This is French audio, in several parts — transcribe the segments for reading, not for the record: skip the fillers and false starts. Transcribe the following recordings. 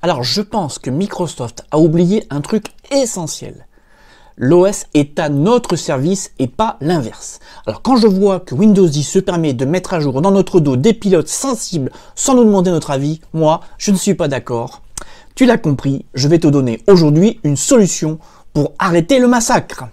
Alors je pense que Microsoft a oublié un truc essentiel. L'OS est à notre service et pas l'inverse. Alors quand je vois que Windows 10 se permet de mettre à jour dans notre dos des pilotes sensibles sans nous demander notre avis, moi je ne suis pas d'accord. Tu l'as compris, je vais te donner aujourd'hui une solution pour arrêter le massacre.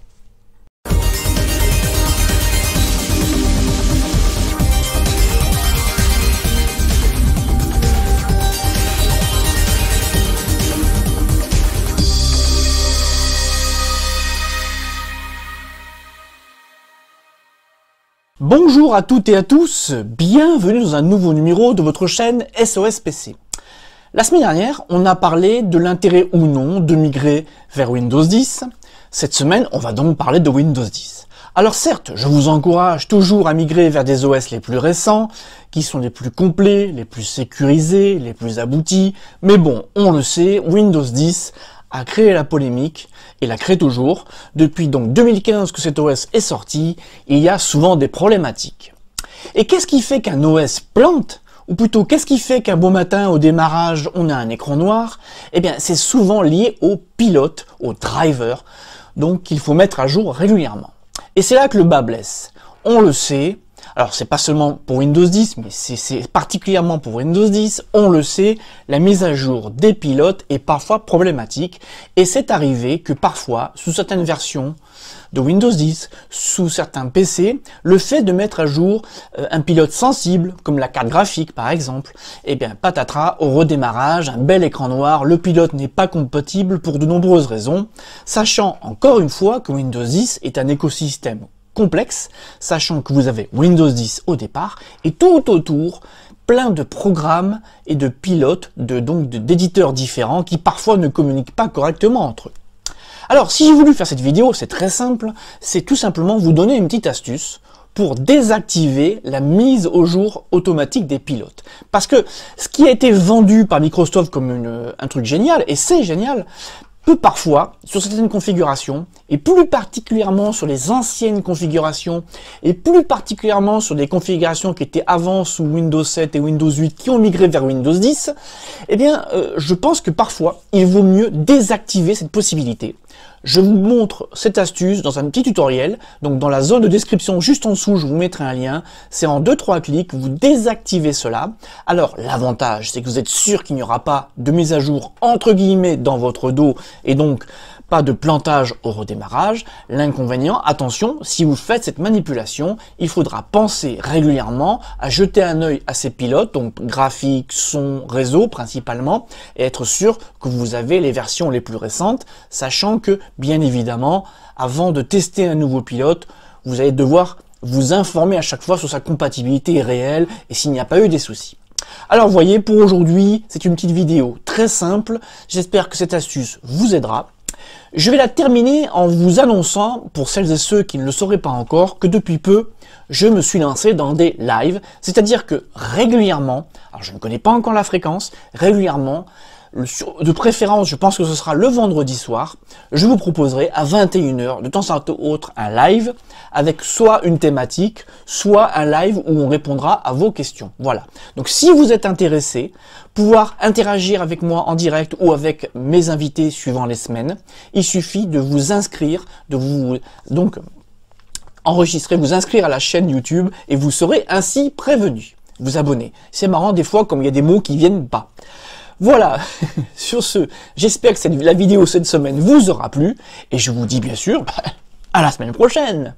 Bonjour à toutes et à tous, bienvenue dans un nouveau numéro de votre chaîne SOS PC. La semaine dernière, on a parlé de l'intérêt ou non de migrer vers Windows 10. Cette semaine, on va donc parler de Windows 10. Alors certes, je vous encourage toujours à migrer vers des OS les plus récents, qui sont les plus complets, les plus sécurisés, les plus aboutis. Mais bon, on le sait, Windows 10 a créé la polémique, et la crée toujours. Depuis donc 2015 que cet OS est sorti, il y a souvent des problématiques. Et qu'est-ce qui fait qu'un OS plante? Ou plutôt, qu'est-ce qui fait qu'un beau matin, au démarrage, on a un écran noir? Eh bien, c'est souvent lié au pilote, au driver, donc qu'il faut mettre à jour régulièrement. Et c'est là que le bas blesse. On le sait, alors c'est pas seulement pour Windows 10, mais c'est particulièrement pour Windows 10, on le sait, la mise à jour des pilotes est parfois problématique, et c'est arrivé que parfois, sous certaines versions de Windows 10, sous certains PC, le fait de mettre à jour un pilote sensible, comme la carte graphique par exemple, eh bien patatras, au redémarrage, un bel écran noir, le pilote n'est pas compatible pour de nombreuses raisons, sachant encore une fois que Windows 10 est un écosystème complexe, sachant que vous avez Windows 10 au départ, et tout autour, plein de programmes et de pilotes, d'éditeurs différents qui parfois ne communiquent pas correctement entre eux. Alors, si j'ai voulu faire cette vidéo, c'est très simple, c'est tout simplement vous donner une petite astuce pour désactiver la mise au jour automatique des pilotes. Parce que ce qui a été vendu par Microsoft comme un truc génial, et c'est génial, peut parfois, sur certaines configurations, et plus particulièrement sur les anciennes configurations, et plus particulièrement sur des configurations qui étaient avant sous Windows 7 et Windows 8 qui ont migré vers Windows 10, eh bien, je pense que parfois, il vaut mieux désactiver cette possibilité. Je vous montre cette astuce dans un petit tutoriel, donc dans la zone de description juste en dessous, je vous mettrai un lien, c'est en 2-3 clics, vous désactivez cela. Alors l'avantage, c'est que vous êtes sûr qu'il n'y aura pas de mise à jour entre guillemets dans votre dos, et donc pas de plantage au redémarrage. L'inconvénient, attention, si vous faites cette manipulation, il faudra penser régulièrement à jeter un œil à ces pilotes, donc graphique, son, réseau principalement, et être sûr que vous avez les versions les plus récentes, sachant que, bien évidemment, avant de tester un nouveau pilote, vous allez devoir vous informer à chaque fois sur sa compatibilité réelle et s'il n'y a pas eu des soucis. Alors vous voyez, pour aujourd'hui, c'est une petite vidéo très simple, j'espère que cette astuce vous aidera. Je vais la terminer en vous annonçant, pour celles et ceux qui ne le sauraient pas encore, que depuis peu, je me suis lancé dans des lives, c'est-à-dire que régulièrement, alors je ne connais pas encore la fréquence, régulièrement, de préférence, je pense que ce sera le vendredi soir, je vous proposerai à 21 h de temps à autre un live avec soit une thématique, soit un live où on répondra à vos questions. Voilà. Donc si vous êtes intéressé, pouvoir interagir avec moi en direct ou avec mes invités suivant les semaines, il suffit de vous inscrire, de vous enregistrer, vous inscrire à la chaîne YouTube et vous serez ainsi prévenu. Vous abonner. C'est marrant des fois comme il y a des mots qui viennent pas. Voilà, sur ce, j'espère que la vidéo cette semaine vous aura plu, et je vous dis bien sûr à la semaine prochaine.